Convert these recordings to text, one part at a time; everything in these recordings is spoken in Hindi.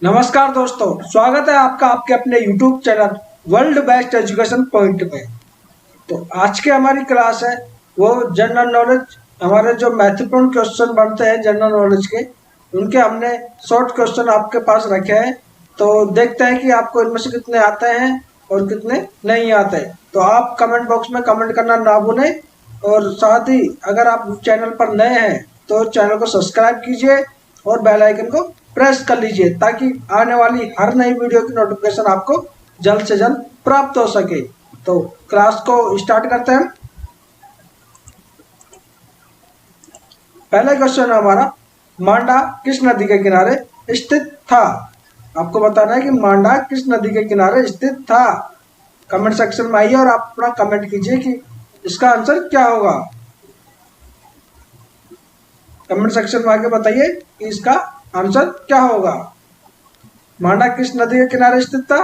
नमस्कार दोस्तों, स्वागत है आपका आपके अपने YouTube channel world best education point में। तो आज के हमारी क्लास है वो जनरल नॉलेज। हमारे जो महत्वपूर्ण क्वेश्चन बनते हैं जनरल नॉलेज के, उनके हमने शॉर्ट क्वेश्चन आपके पास रखे हैं। तो देखते हैं कि आपको इनमें से कितने आते हैं और कितने नहीं आते। तो आप कमेंट बॉक्स में कमेंट करना ना भूलें, और साथ ही अगर आप चैनल पर नए हैं तो चैनल को सब्सक्राइब कीजिए और बेल आइकन को प्रेस कर लीजिए, ताकि आने वाली हर नई वीडियो की नोटिफिकेशन आपको जल्द से जल्द प्राप्त हो सके। तो क्लास को स्टार्ट करते हैं। पहला क्वेश्चन है हमारा, मांडा किस नदी के किनारे स्थित था। आपको बताना है कि मांडा किस नदी के किनारे स्थित था। कमेंट सेक्शन में आइए और आप अपना कमेंट कीजिए कि इसका आंसर क्या होगा। कमेंट सेक्शन में आके बताइए कि इसका आंसर क्या होगा। मांडा किस नदी के किनारे स्थित था।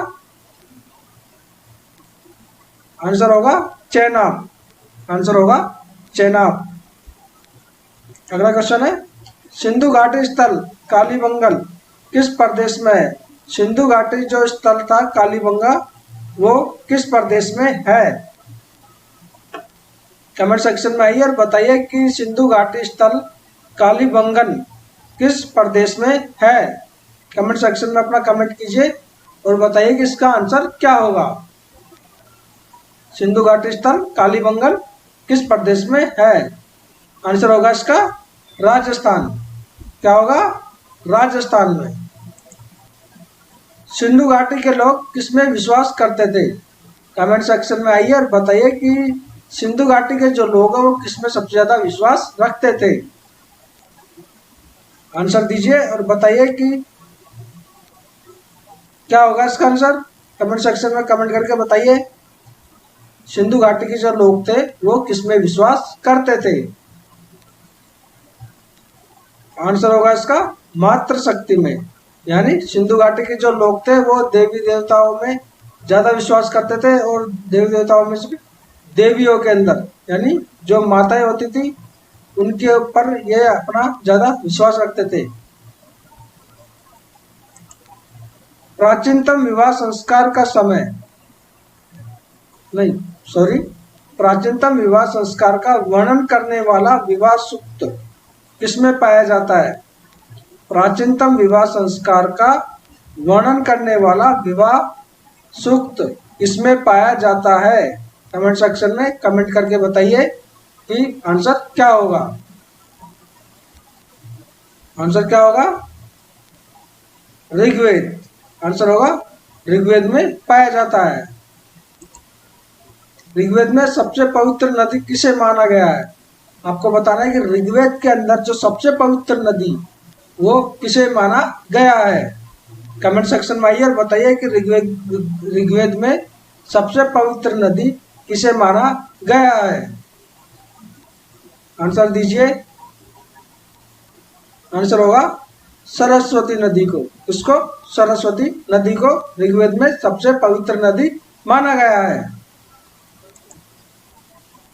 आंसर होगा चेनाब। आंसर होगा चेनाब। अगला क्वेश्चन है, सिंधु घाटी स्थल कालीबंगन किस प्रदेश में है। सिंधु घाटी जो स्थल था कालीबंगा, वो किस प्रदेश में है। कमेंट सेक्शन में आइए और बताइए कि सिंधु घाटी स्थल कालीबंगन किस प्रदेश में है। कमेंट सेक्शन में अपना कमेंट कीजिए और बताइए कि इसका आंसर क्या होगा। सिंधु घाटी स्थल कालीबंगन किस प्रदेश में है। आंसर होगा इसका राजस्थान। क्या होगा? राजस्थान में। सिंधु घाटी के लोग किसमें विश्वास करते थे। कमेंट सेक्शन में आइए और बताइए कि सिंधु घाटी के जो लोग हैं वो किसमें सबसे ज्यादा विश्वास रखते थे। आंसर दीजिए और बताइए कि क्या होगा इसका आंसर। कमेंट सेक्शन में कमेंट करके बताइए सिंधु घाटी के जो लोग थे वो किसमें विश्वास करते थे। आंसर होगा इसका मातृ शक्ति में। यानी सिंधु घाटी के जो लोग थे वो देवी देवताओं में ज्यादा विश्वास करते थे, और देवी देवताओं में से देवियों के अंदर यानी जो माताएं होती थी उनके ऊपर ये अपना ज्यादा विश्वास रखते थे। प्राचीनतम विवाह संस्कार का समय, नहीं सॉरी, प्राचीनतम विवाह संस्कार का वर्णन करने वाला विवाह सूक्त किसमें पाया जाता है। प्राचीनतम विवाह संस्कार का वर्णन करने वाला विवाह सूक्त किसमें पाया जाता है। कमेंट सेक्शन में कमेंट करके बताइए कि आंसर क्या होगा। आंसर क्या होगा? ऋग्वेद। आंसर होगा ऋग्वेद में पाया जाता है। ऋग्वेद में सबसे पवित्र नदी किसे माना गया है। आपको बताना है कि ऋग्वेद के अंदर जो सबसे पवित्र नदी वो किसे माना गया है। कमेंट सेक्शन में आइए और बताइए कि ऋग्वेद में सबसे पवित्र नदी किसे माना गया है। आंसर दीजिए। आंसर होगा सरस्वती नदी को। इसको सरस्वती नदी को ऋग्वेद में सबसे पवित्र नदी माना गया है।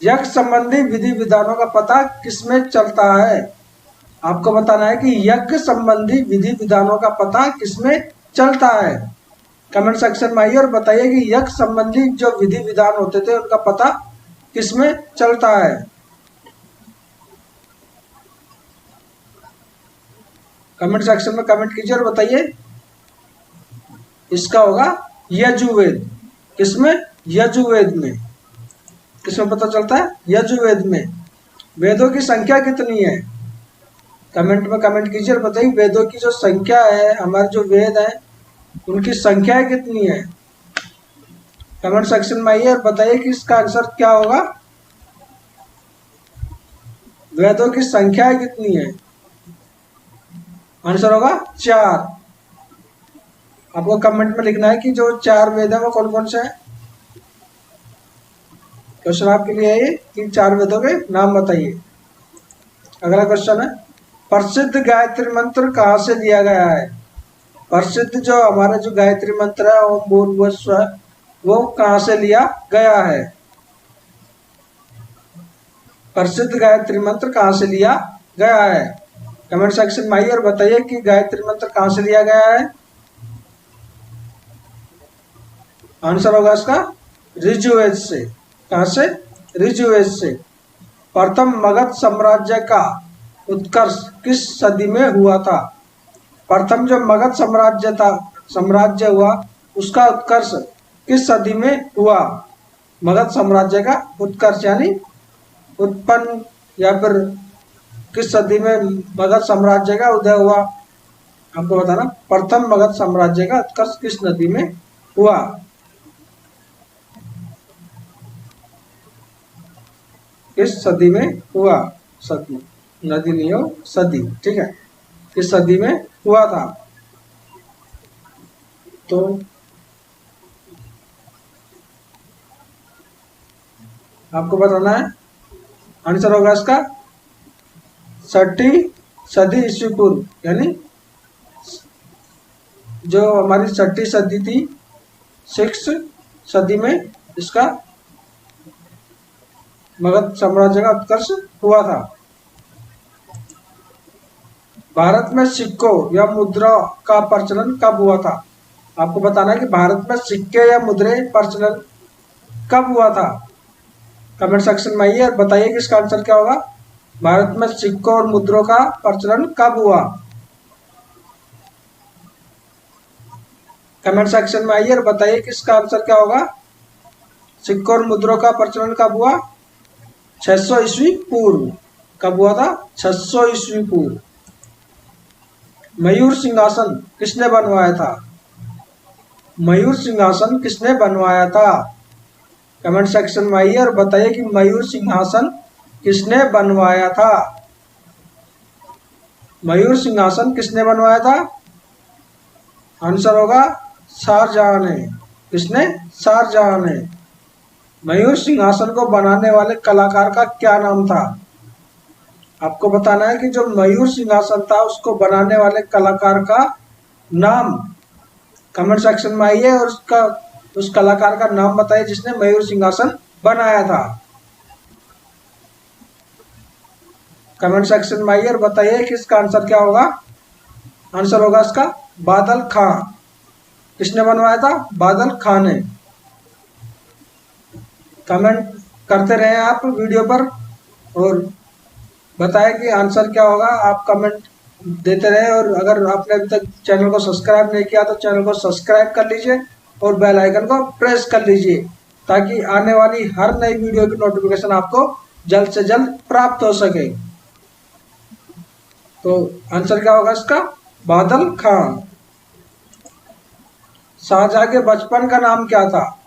यज्ञ संबंधी विधि विधानों का पता किसमें चलता है। आपको बताना है कि यज्ञ संबंधी विधि विधानों का पता किसमें चलता है। कमेंट सेक्शन में आइए और बताइए कि यज्ञ संबंधी जो विधि विधान होते थे उनका पता किसमें चलता है। कमेंट सेक्शन में कमेंट कीजिए और बताइए। इसका होगा यजुर्वेद। किसमें? यजुर्वेद में। किसमें पता चलता है? यजुर्वेद में। वेदों की संख्या कितनी है। कमेंट में कमेंट कीजिए और बताइए वेदों की जो संख्या है, हमारे जो वेद है उनकी संख्या कितनी है। कमेंट सेक्शन में आइए और बताइए कि इसका आंसर क्या होगा। वेदों की संख्या कितनी है। आंसर होगा 4। आपको कमेंट में लिखना है कि जो 4 वेद है वो कौन कौन से हैं। क्वेश्चन आपके लिए है कि 4 वेदों के नाम बताइए। अगला क्वेश्चन है, प्रसिद्ध गायत्री मंत्र कहाँ से लिया गया है। प्रसिद्ध जो हमारा जो गायत्री मंत्र है ओम भूर्भुवः स्वः, वो कहाँ से लिया गया है। प्रसिद्ध गायत्री मंत्र कहाँ से लिया गया है। कमेंट सेक्शन में आइए और बताइए कि गायत्री मंत्र कहाँ से लिया गया है। आंसर होगा इसका ऋजुवेद से। कहाँ से? ऋजुवेद से। प्रथम मगध साम्राज्य का उत्कर्ष किस सदी में हुआ था? प्रथम जो मगध साम्राज्य हुआ उसका उत्कर्ष किस सदी में हुआ? मगध साम्राज्य का उत्कर्ष यानी उत्पन्न, या फिर किस सदी में मगध साम्राज्य का उदय हुआ, आपको बताना। प्रथम मगध साम्राज्य का उत्कर्ष किस नदी में हुआ? किस सदी में हुआ? सदी, नदी नहीं हो, सदी, ठीक है। किस सदी में हुआ था? तो आपको बताना है। आंसर होगा इसका 6वीं सदी ईस्वी पूर्व, यानी जो हमारी 6वीं सदी थी, 6th सदी में इसका मगध साम्राज्य का उत्कर्ष हुआ था। भारत में सिक्कों या मुद्रा का प्रचलन कब हुआ था? आपको बताना है कि भारत में सिक्के या मुद्रे प्रचलन कब हुआ था। कमेंट सेक्शन में आइए और बताइए कि इसका आंसर क्या होगा। भारत में सिक्कों और मुद्रों का प्रचलन कब हुआ? कमेंट सेक्शन में आइए और बताइए कि इसका आंसर क्या होगा। सिक्कों और मुद्रों का प्रचलन कब हुआ? 600 ईस्वी पूर्व। कब हुआ था? 600 ईस्वी पूर्व। मयूर सिंहासन किसने बनवाया था? मयूर सिंहासन किसने बनवाया था? कमेंट सेक्शन में आइए और बताइए कि मयूर सिंहासन किसने बनवाया था। मयूर सिंहासन किसने बनवाया था? आंसर होगा शाहजहां ने। किसने? शाहजहां ने। मयूर सिंहासन को बनाने वाले कलाकार का क्या नाम था? आपको बताना है कि जो मयूर सिंहासन था उसको बनाने वाले कलाकार का नाम। कमेंट सेक्शन में आइए और उस कलाकार का नाम बताइए जिसने मयूर सिंहासन बनाया था। कमेंट सेक्शन में आइए और बताइए कि इसका आंसर क्या होगा। आंसर होगा इसका बादल खां। किसने बनवाया था? बादल खां ने। कमेंट करते रहे आप वीडियो पर और बताएं कि आंसर क्या होगा। आप कमेंट देते रहे और अगर आपने अभी तक चैनल को सब्सक्राइब नहीं किया तो चैनल को सब्सक्राइब कर लीजिए और बेल आइकन को प्रेस कर लीजिए ताकि आने वाली हर नई वीडियो की नोटिफिकेशन आपको जल्द से जल्द प्राप्त हो सके। तो आंसर क्या होगा इसका? बादल खां। शाहजहां के बचपन का नाम क्या था?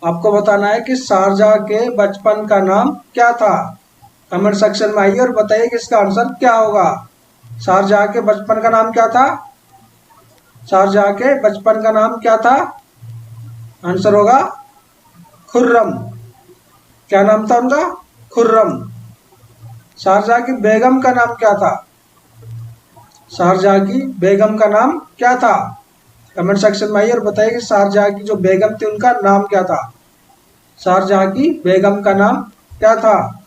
आपको बताना है कि शाहजहां के बचपन का नाम क्या था। कमेंट सेक्शन में आइए और बताइए कि इसका आंसर क्या होगा। शाहजहां के बचपन का नाम क्या था? शाहजहां के बचपन का नाम क्या था? आंसर होगा खुर्रम। क्या नाम था उनका? खुर्रम। शाहजहां की बेगम का नाम क्या था? शाहजहां की बेगम का नाम क्या था? कमेंट सेक्शन में आइए और बताइए कि शाहजहां की जो बेगम थी उनका नाम क्या था। शाहजहां की बेगम का नाम क्या था?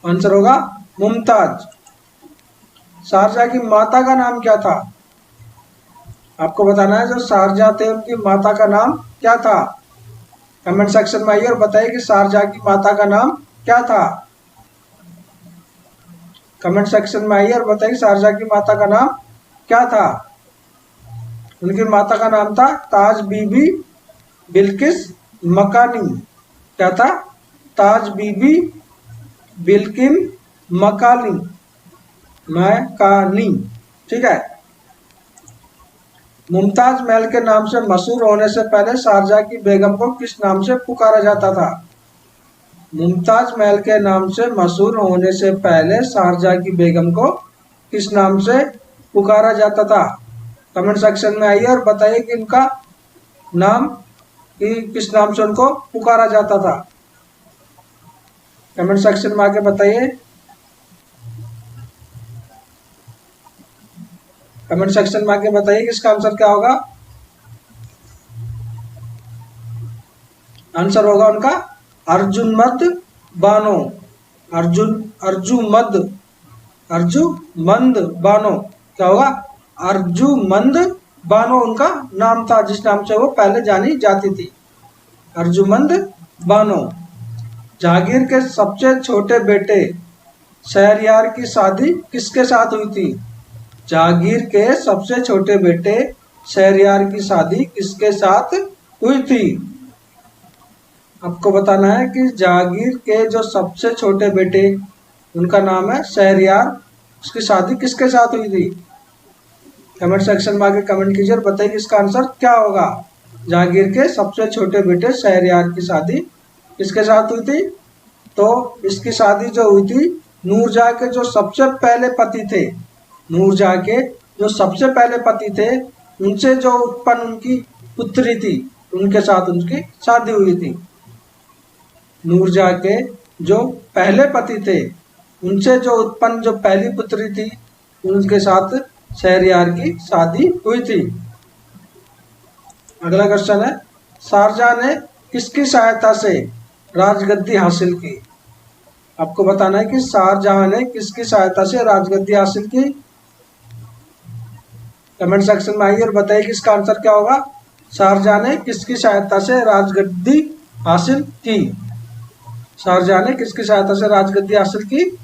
आंसर होगा मुमताज। शाहजहां की माता का नाम क्या था? आपको बताना है जो शाहजहां थे उनकी माता का नाम क्या था। कमेंट सेक्शन में आइए और बताइए कि शाहजहां की माता का नाम क्या था। कमेंट सेक्शन में आइए और बताइए कि शाहजहां की माता का नाम क्या था। उनकी माता का नाम था ताज बीबी बिल्किस मकानी। क्या था? ताज बीबी बिल्किन मकानी। ठीक है। मुमताज महल के नाम से मशहूर होने से पहले शाहजहां की बेगम को किस नाम से पुकारा जाता था? मुमताज महल के नाम से मशहूर होने से पहले शाहजहां की बेगम को किस नाम से पुकारा जाता था? कमेंट सेक्शन में आइए और बताइए कि इनका नाम किस नाम से उनको पुकारा जाता था। कमेंट सेक्शन में आके बताइए। कमेंट सेक्शन में आके बताइए कि इसका आंसर क्या होगा। आंसर होगा उनका अर्जुमंद बानो। अर्जुमंद बानो। क्या होगा? अर्जुमंद बानो उनका नाम था जिस नाम से वो पहले जानी जाती थी, अर्जुमंद बानो। जहांगीर के सबसे छोटे बेटे शहरयार की शादी किसके साथ हुई थी? जहांगीर के सबसे छोटे बेटे शहरयार की शादी किसके साथ हुई थी? आपको बताना है कि जहांगीर के जो सबसे छोटे बेटे, उनका नाम है शहरयार, उसकी शादी किसके साथ हुई थी? कमेंट सेक्शन में आके कमेंट कीजिए और बताइए कि इसका आंसर क्या होगा। जहांगीर के सबसे छोटे बेटे शहरयार की शादी किसके साथ हुई थी? तो इसकी शादी जो हुई थी नूरजहां के जो सबसे पहले पति थे, नूरजहां के जो सबसे पहले पति थे, उनसे जो उत्पन्न उनकी पुत्री थी, उनके साथ उनकी शादी हुई थी। नूरजहां के जो पहले पति थे, उनसे जो उत्पन्न जो पहली पुत्री थी, उनके साथ शहरयार की शादी हुई थी। अगला क्वेश्चन है, शारजाह ने किसकी सहायता से राजगद्दी हासिल की? आपको बताना है कि शारजाह ने किसकी सहायता से राजगद्दी हासिल की। कमेंट सेक्शन में आइए और बताइए कि इसका आंसर क्या होगा। शारजाह ने किसकी सहायता से राजगद्दी हासिल की? शारजाह ने किसकी सहायता से राजगद्दी हासिल की?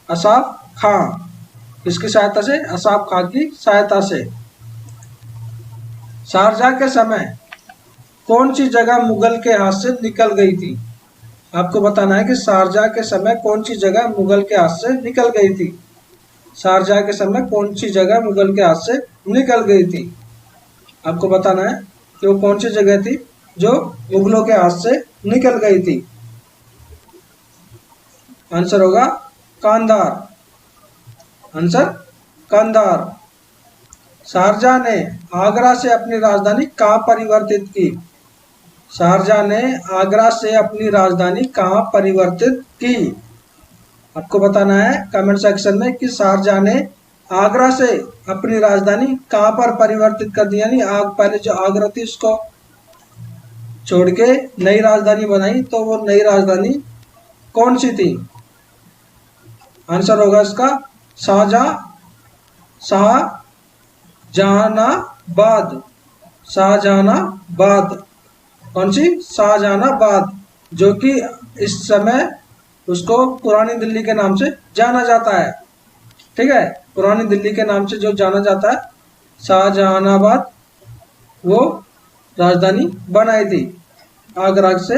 असाफ खां। किसकी सहायता से? असाफ खां की सहायता से। शारजाह के समय कौन सी जगह मुगल के हाथ से निकल गई थी? आपको बताना है कि शारजाह के समय कौन सी जगह मुगल के हाथ से निकल गई थी। शारजाह के समय कौन सी जगह मुगल के हाथ से निकल गई थी? आपको बताना है कि वो कौन सी जगह थी जो मुगलों के हाथ से निकल गई थी। आंसर होगा कांधार। आंसर कांधार। शारजाह ने आगरा से अपनी राजधानी कहाँ परिवर्तित की? शारजाह ने आगरा से अपनी राजधानी कहाँ परिवर्तित की? आपको बताना है कमेंट सेक्शन में कि शारजाह ने आगरा से अपनी राजधानी कहाँ पर परिवर्तित कर दी, यानी पहले जो आगरा थी उसको छोड़ के नई राजधानी बनाई, तो वो नई राजधानी कौन सी थी? आंसर होगा इसका शाहजहानाबाद। शाहजहानाबाद। कौन सी? शाहजहानाबाद, जो कि इस समय उसको पुरानी दिल्ली के नाम से जाना जाता है। ठीक है, पुरानी दिल्ली के नाम से जो जाना जाता है, शाहजहानाबाद, वो राजधानी बनाई थी। आगरा से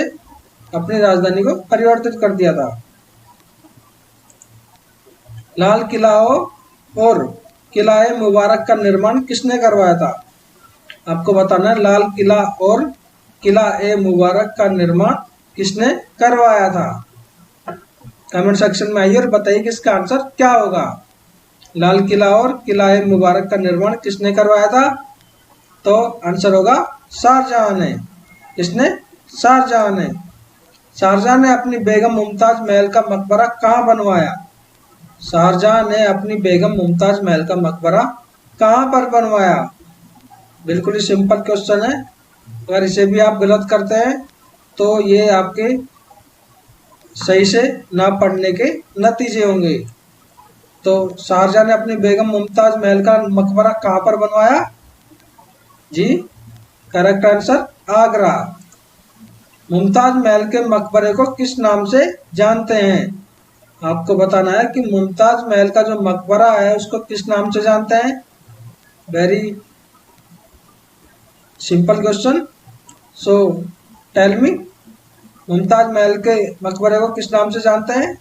अपनी राजधानी को परिवर्तित कर दिया था। लाल किला और किला-ए मुबारक का निर्माण किसने करवाया था? आपको बताना है लाल किला और किला-ए मुबारक का निर्माण किसने करवाया था। कमेंट सेक्शन में आइए और बताइए कि इसका आंसर क्या होगा। लाल किला और किला-ए मुबारक का निर्माण किसने करवाया था? तो आंसर होगा शाहजहां ने। किसने? शाहजहां ने। शाहजहां ने अपनी बेगम मुमताज महल का मकबरा कहाँ बनवाया? शाहजहां ने अपनी बेगम मुमताज महल का मकबरा कहाँ पर बनवाया? बिल्कुल ही सिंपल क्वेश्चन है। अगर इसे भी आप गलत करते हैं तो ये आपके सही से ना पढ़ने के नतीजे होंगे। तो शाहजहां ने अपनी बेगम मुमताज महल का मकबरा कहाँ पर बनवाया? जी, करेक्ट आंसर आगरा। मुमताज महल के मकबरे को किस नाम से जानते हैं? आपको बताना है कि मुमताज महल का जो मकबरा है उसको किस नाम से जानते हैं। Very simple question. So tell me, Mumtaz Mahal के मकबरे को किस नाम से जानते हैं?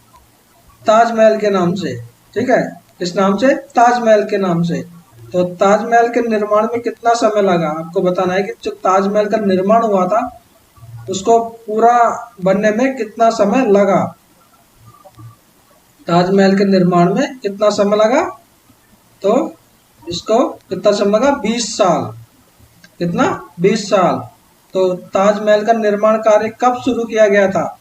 ताजमहल के नाम से। ठीक है, किस नाम से? ताजमहल के नाम से। तो ताजमहल के निर्माण में कितना समय लगा? आपको बताना है कि जो ताजमहल का निर्माण हुआ था उसको पूरा बनने में कितना समय लगा। ताजमहल के निर्माण में कितना समय लगा? तो इसको कितना समय लगा? 20 साल। कितना? 20 साल। तो ताजमहल का निर्माण कार्य कब शुरू किया गया था?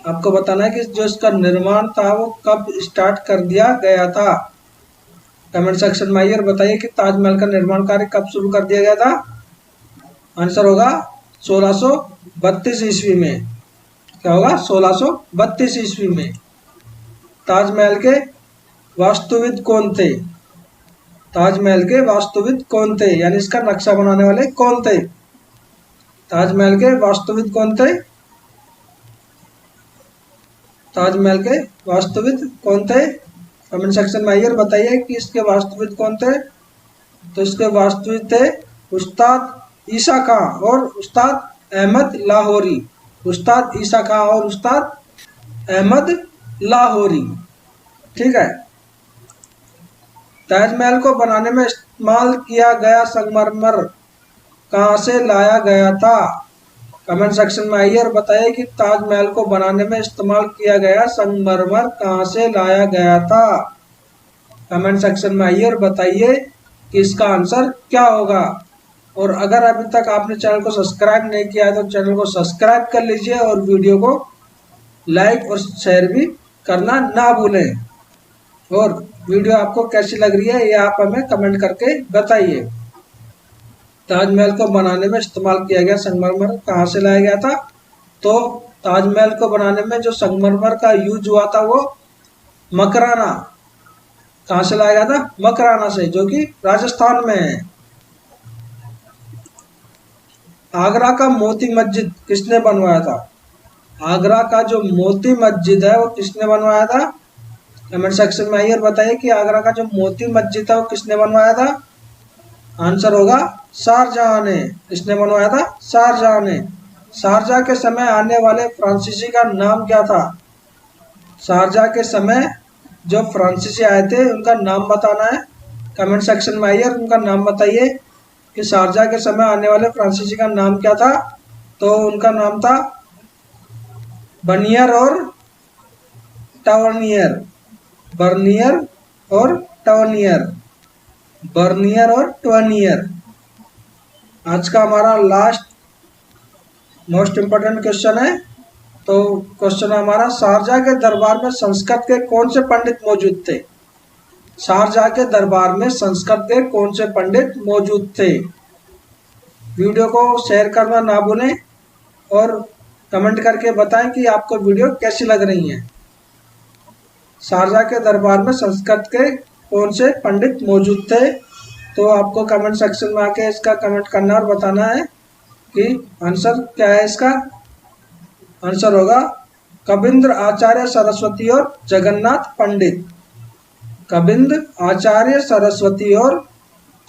आपको बताना है कि जो इसका निर्माण था वो कब स्टार्ट कर दिया गया था। कमेंट सेक्शन में आइए और बताइए कि ताजमहल का निर्माण कार्य कब शुरू कर दिया गया था। आंसर होगा 1632 ईस्वी में। क्या होगा? 1632 ईस्वी में। ताजमहल के वास्तुविद कौन थे? ताजमहल के वास्तुविद कौन थे, यानी इसका नक्शा बनाने वाले कौन थे? ताजमहल के वास्तुविद कौन थे? ताजमहल के वास्तुविद कौन थे? कमेंट सेक्शन में आइए और बताइए कि इसके वास्तुविद कौन थे। तो इसके वास्तुविद थे उस्ताद ईसा खां और उस्ताद अहमद लाहौरी। उस्ताद ईसा खां और उस्ताद अहमद लाहौरी। ठीक है। ताजमहल को बनाने में इस्तेमाल किया गया संगमरमर कहाँ से लाया गया था? कमेंट सेक्शन में आइए और बताइए कि ताजमहल को बनाने में इस्तेमाल किया गया संगमरमर कहाँ से लाया गया था। कमेंट सेक्शन में आइए और बताइए कि इसका आंसर क्या होगा। और अगर अभी तक आपने चैनल को सब्सक्राइब नहीं किया है तो चैनल को सब्सक्राइब कर लीजिए और वीडियो को लाइक और शेयर भी करना ना भूलें। और वीडियो आपको कैसी लग रही है ये आप हमें कमेंट करके बताइए। ताजमहल को बनाने में इस्तेमाल किया गया संगमरमर कहाँ से लाया गया था? तो ताजमहल को बनाने में जो संगमरमर का यूज हुआ था वो मकराना, कहाँ से लाया गया था? मकराना से, जो कि राजस्थान में है। आगरा का मोती मस्जिद किसने बनवाया था? आगरा का जो मोती मस्जिद है वो किसने बनवाया था? कमेंट सेक्शन में आइए और बताइए कि आगरा का जो मोती मस्जिद है वो किसने बनवाया था? आंसर होगा शाहजहां ने। किसने बनवाया था? शाहजहां ने। शारजाह के समय आने वाले फ्रांसीसी का नाम क्या था? शारजाह के समय जो फ्रांसीसी आए थे उनका नाम बताना है। कमेंट सेक्शन में आइए और उनका नाम बताइए कि शारजाह के समय आने वाले फ्रांसीसी का नाम क्या था? तो उनका नाम था बर्नियर और टावर्नियर। बर्नियर और टावर्नियर। बर्नियर और टावर्नियर। आज का हमारा लास्ट मोस्ट इम्पोर्टेंट क्वेश्चन है। तो क्वेश्चन हमारा, शारजाह के दरबार में संस्कृत के कौन से पंडित मौजूद थे? शारजाह के दरबार में संस्कृत के कौन से पंडित मौजूद थे? वीडियो को शेयर करना ना भूलें और कमेंट करके बताएं कि आपको वीडियो कैसी लग रही है। शारजाह के दरबार में संस्कृत के कौन से पंडित मौजूद थे? तो आपको कमेंट सेक्शन में आके इसका कमेंट करना और बताना है कि आंसर क्या है। इसका आंसर होगा कबिंद्र आचार्य सरस्वती और जगन्नाथ पंडित। कबिंद्र आचार्य सरस्वती और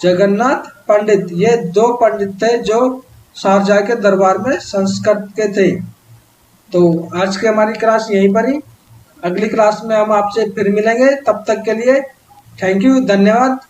जगन्नाथ पंडित, ये दो पंडित थे जो शारजाह के दरबार में संस्कृत के थे। तो आज की हमारी क्लास यहीं पर ही। अगली क्लास में हम आपसे फिर मिलेंगे। तब तक के लिए थैंक यू, धन्यवाद।